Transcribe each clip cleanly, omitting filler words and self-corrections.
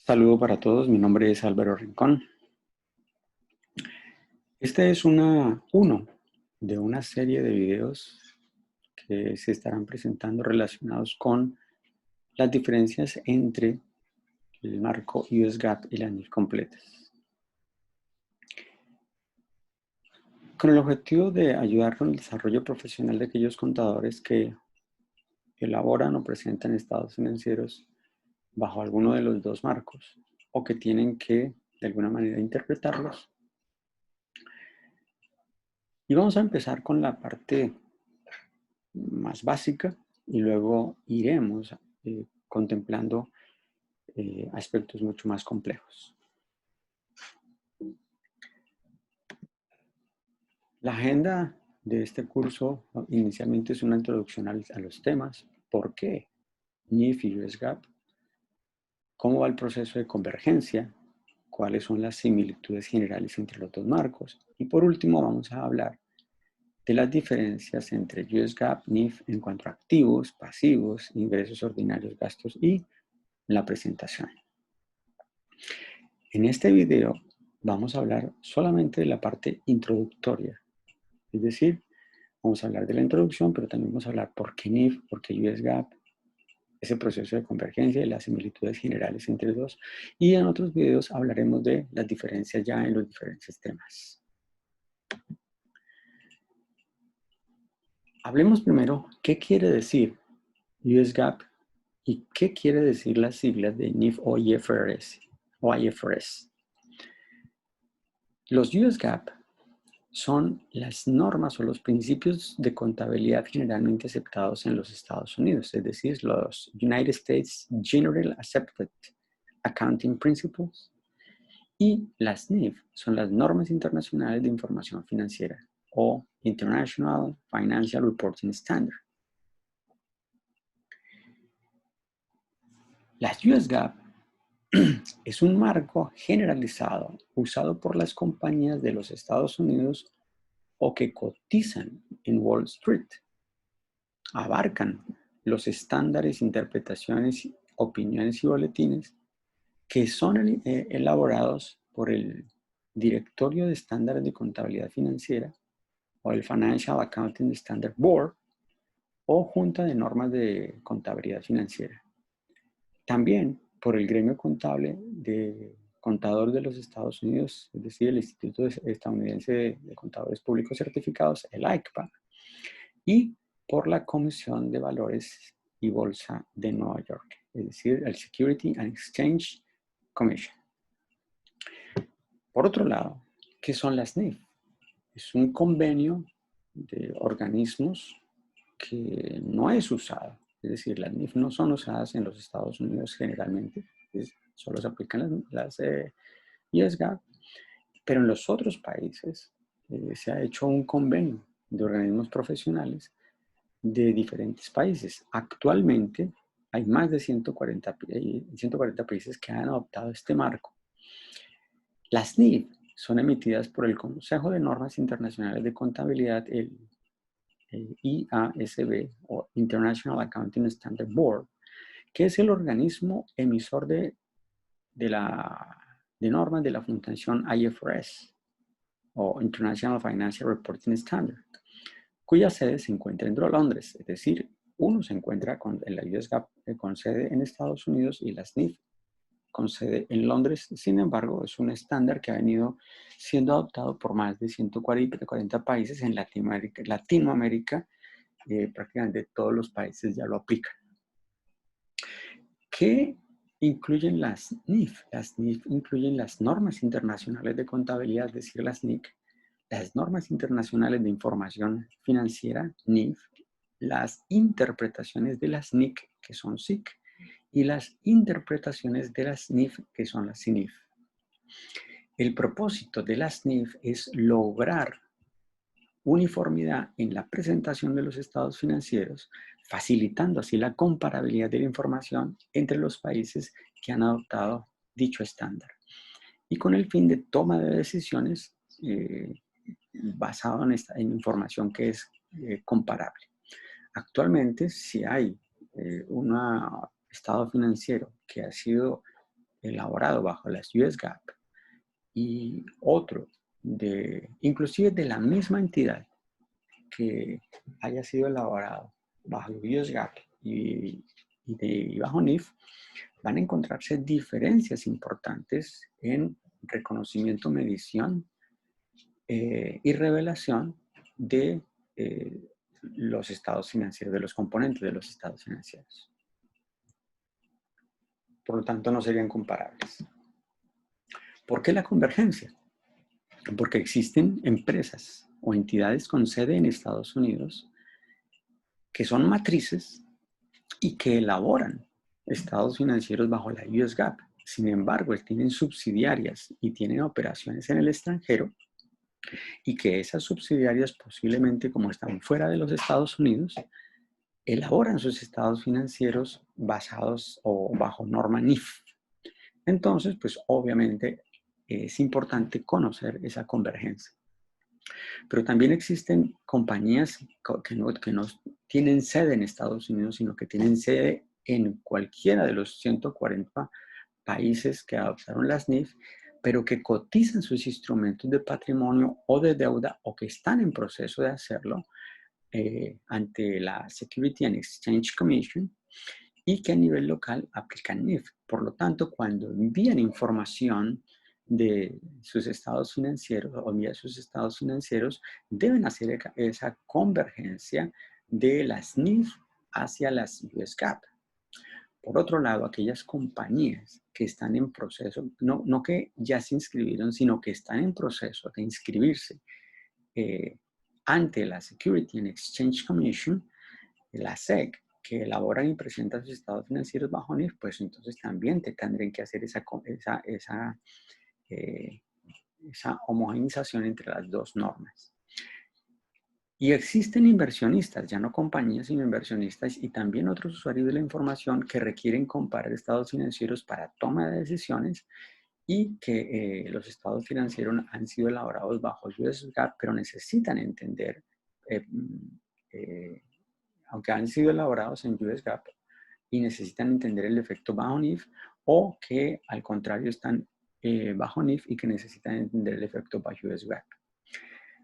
Saludo para todos, mi nombre es Álvaro Rincón. Este es uno de una serie de videos que se estarán presentando relacionados con las diferencias entre el marco US GAAP y la NIF completas. Con el objetivo de ayudar con el desarrollo profesional de aquellos contadores que elaboran o presentan estados financieros bajo alguno de los dos marcos o que tienen que de alguna manera interpretarlos. Y vamos a empezar con la parte más básica y luego iremos contemplando aspectos mucho más complejos. La agenda de este curso inicialmente es una introducción a los temas. ¿Por qué NIF y US GAAP? ¿Cómo va el proceso de convergencia? ¿Cuáles son las similitudes generales entre los dos marcos? Y por último vamos a hablar de las diferencias entre US GAAP, NIF en cuanto a activos, pasivos, ingresos ordinarios, gastos y la presentación. En este video vamos a hablar solamente de la parte introductoria, es decir, vamos a hablar de la introducción, pero también vamos a hablar por qué NIF, por qué US GAAP, ese proceso de convergencia y las similitudes generales entre los dos. Y en otros videos hablaremos de las diferencias ya en los diferentes temas. Hablemos primero qué quiere decir US GAAP y qué quiere decir las siglas de NIF o IFRS. Los US GAAP son las normas o los principios de contabilidad generalmente aceptados en los Estados Unidos, es decir, los United States General Accepted Accounting Principles, y las NIF son las normas internacionales de información financiera o International Financial Reporting Standard. Las US GAAP es un marco generalizado usado por las compañías de los Estados Unidos o que cotizan en Wall Street. Abarcan los estándares, interpretaciones, opiniones y boletines que son elaborados por el Directorio de Estándares de Contabilidad Financiera o el Financial Accounting Standard Board o Junta de Normas de Contabilidad Financiera. También por el Gremio Contable de Contadores de los Estados Unidos, es decir, el Instituto Estadounidense de Contadores Públicos Certificados, el ICPA, y por la Comisión de Valores y Bolsa de Nueva York, es decir, el Security and Exchange Commission. Por otro lado, ¿qué son las NIF? Es un convenio de organismos que no es usado. Es decir, las NIF no son usadas en los Estados Unidos generalmente, solo se aplican las US GAAP, pero en los otros países se ha hecho un convenio de organismos profesionales de diferentes países. Actualmente hay más de 140 países que han adoptado este marco. Las NIF son emitidas por el Consejo de Normas Internacionales de Contabilidad, el IASB o International Accounting Standard Board, que es el organismo emisor de normas de la Fundación IFRS o International Financial Reporting Standard, cuya sede se encuentra en Londres, es decir, uno se encuentra en la US GAAP con sede en Estados Unidos y las NIF con sede en Londres. Sin embargo, es un estándar que ha venido siendo adoptado por más de 140 países en Latinoamérica, prácticamente todos los países ya lo aplican. ¿Qué incluyen las NIF? Las NIF incluyen las normas internacionales de contabilidad, es decir, las NIC, las normas internacionales de información financiera, NIF, las interpretaciones de las NIC, que son SIC, y las interpretaciones de las NIF, que son las CINIF. El propósito de las NIF es lograr uniformidad en la presentación de los estados financieros, facilitando así la comparabilidad de la información entre los países que han adoptado dicho estándar, y con el fin de toma de decisiones basado en información que es comparable. Actualmente, si hay un estado financiero que ha sido elaborado bajo las US GAAP y otro inclusive de la misma entidad que haya sido elaborado bajo US GAAP y bajo NIF, van a encontrarse diferencias importantes en reconocimiento, medición y revelación de los estados financieros, de los componentes de los estados financieros. Por lo tanto, no serían comparables. ¿Por qué la convergencia? Porque existen empresas o entidades con sede en Estados Unidos que son matrices y que elaboran estados financieros bajo la US GAAP. Sin embargo, tienen subsidiarias y tienen operaciones en el extranjero y que esas subsidiarias posiblemente, como están fuera de los Estados Unidos, elaboran sus estados financieros basados o bajo norma NIF. Entonces, pues obviamente es importante conocer esa convergencia. Pero también existen compañías que no tienen sede en Estados Unidos, sino que tienen sede en cualquiera de los 140 países que adoptaron las NIF, pero que cotizan sus instrumentos de patrimonio o de deuda o que están en proceso de hacerlo ante la Security and Exchange Commission y que a nivel local aplican NIF. Por lo tanto, cuando envían información de sus estados financieros o envían sus estados financieros, deben hacer esa convergencia de las NIF hacia las US GAAP. Por otro lado, aquellas compañías que están en proceso, no que ya se inscribieron, sino que están en proceso de inscribirse ante la Security and Exchange Commission, la SEC, que elaboran y presentan sus estados financieros bajo NIF, pues entonces también tendrían que hacer esa homogenización entre las dos normas. Y existen inversionistas, ya no compañías, sino inversionistas y también otros usuarios de la información que requieren comparar estados financieros para toma de decisiones y que los estados financieros han sido elaborados bajo US GAAP, pero necesitan entender, aunque han sido elaborados en US GAAP, y necesitan entender el efecto bajo NIF, o que al contrario están bajo NIF y que necesitan entender el efecto bajo US GAAP.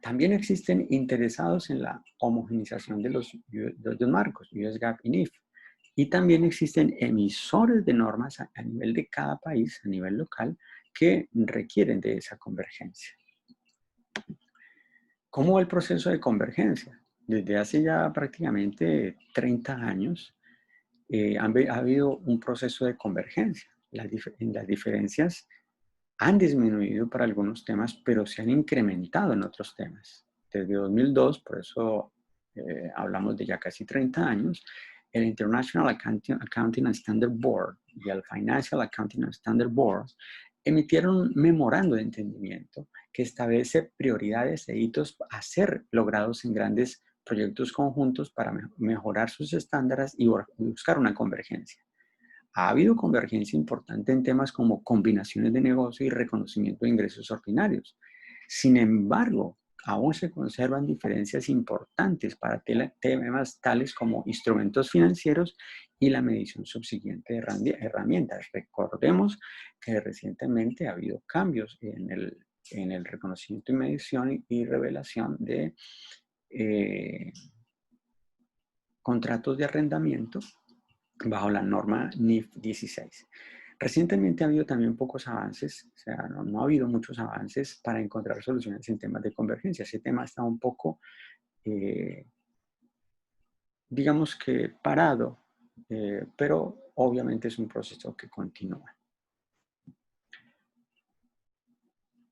También existen interesados en la homogenización de los dos marcos, US GAAP y NIF. Y también existen emisores de normas a nivel de cada país, a nivel local, que requieren de esa convergencia. ¿Cómo va el proceso de convergencia? Desde hace ya prácticamente 30 años ha habido un proceso de convergencia. Las diferencias han disminuido para algunos temas, pero se han incrementado en otros temas. Desde 2002, por eso hablamos de ya casi 30 años, el International Accounting and Standard Board y el Financial Accounting and Standard Board emitieron un memorando de entendimiento que establece prioridades e hitos a ser logrados en grandes proyectos conjuntos para mejorar sus estándares y buscar una convergencia. Ha habido convergencia importante en temas como combinaciones de negocio y reconocimiento de ingresos ordinarios. Sin embargo, aún se conservan diferencias importantes para temas tales como instrumentos financieros y la medición subsiguiente de herramientas. Recordemos que recientemente ha habido cambios en el reconocimiento y medición y revelación de contratos de arrendamiento bajo la norma NIF 16. Recientemente ha habido también pocos avances, o sea, no ha habido muchos avances para encontrar soluciones en temas de convergencia. Ese tema está un poco, digamos que parado, pero obviamente es un proceso que continúa.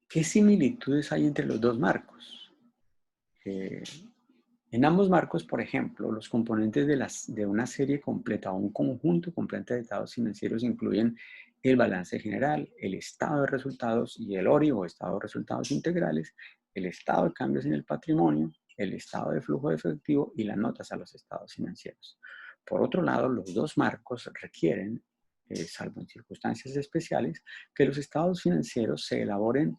¿Qué similitudes hay entre los dos marcos? En ambos marcos, por ejemplo, los componentes de una serie completa o un conjunto completo de estados financieros incluyen el balance general, el estado de resultados y el ORI o estado de resultados integrales, el estado de cambios en el patrimonio, el estado de flujo de efectivo y las notas a los estados financieros. Por otro lado, los dos marcos requieren, salvo en circunstancias especiales, que los estados financieros se elaboren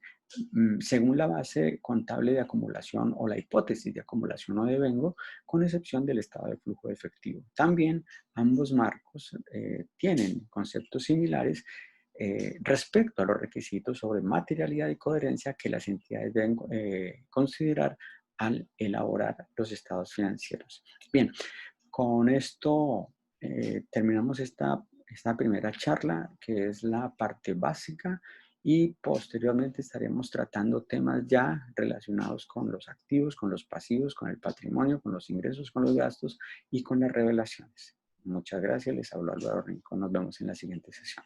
según la base contable de acumulación o la hipótesis de acumulación o devengo, con excepción del estado de flujo de efectivo. También ambos marcos tienen conceptos similares respecto a los requisitos sobre materialidad y coherencia que las entidades deben considerar al elaborar los estados financieros. Bien, con esto terminamos esta primera charla, que es la parte básica, y posteriormente estaremos tratando temas ya relacionados con los activos, con los pasivos, con el patrimonio, con los ingresos, con los gastos y con las revelaciones. Muchas gracias, les hablo Álvaro Rincón, nos vemos en la siguiente sesión.